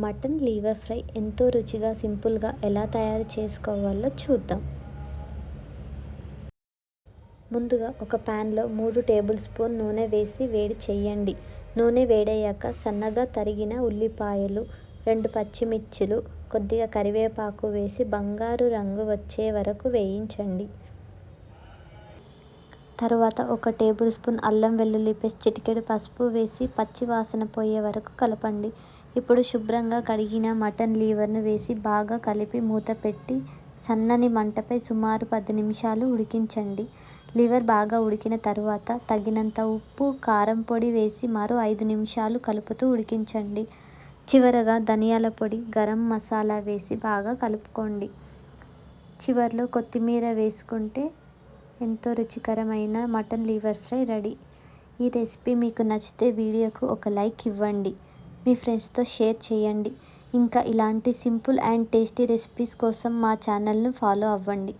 Mutton liver fry ఎంతో రుచిగా సింపుల్గా ఎలా తయారు చేసుకోవాలో చూద్దాం. ముందుగా ఒక ప్యాన్లో 3 టేబుల్ స్పూన్ నూనె వేసి వేడి చేయండి. నూనె వేడయ్యాక సన్నగా తరిగిన ఉల్లిపాయలు, 2 పచ్చిమిర్చిలు, కొద్దిగా కరివేపాకు వేసి బంగారు రంగు వచ్చే వరకు వేయించండి. తరువాత 1 టేబుల్ స్పూన్ అల్లం వెల్లుల్లి పేస్ట్, చిటికెడు పసుపు వేసి పచ్చి వాసన పోయే వరకు కలపండి. ఇప్పుడు శుభ్రంగా కడిగిన మటన్ లివర్ను వేసి బాగా కలిపి మూత పెట్టి సన్నని మంటపై సుమారు 10 నిమిషాలు ఉడికించండి. లివర్ బాగా ఉడికిన తరువాత తగినంత ఉప్పు, కారం పొడి వేసి మరో 5 నిమిషాలు కలుపుతూ ఉడికించండి. చివరగా ధనియాల పొడి, గరం మసాలా వేసి బాగా కలుపుకోండి. చివర్లో కొత్తిమీర వేసుకుంటే ఎంతో రుచికరమైన మటన్ లివర్ ఫ్రై రెడీ. ఈ రెసిపీ మీకు నచ్చితే వీడియోకు ఒక లైక్ ఇవ్వండి. మీ ఫ్రెండ్స్తో షేర్ చేయండి. ఇంకా ఇలాంటి సింపుల్ అండ్ టేస్టీ రెసిపీస్ కోసం మా ఛానల్ను ఫాలో అవ్వండి.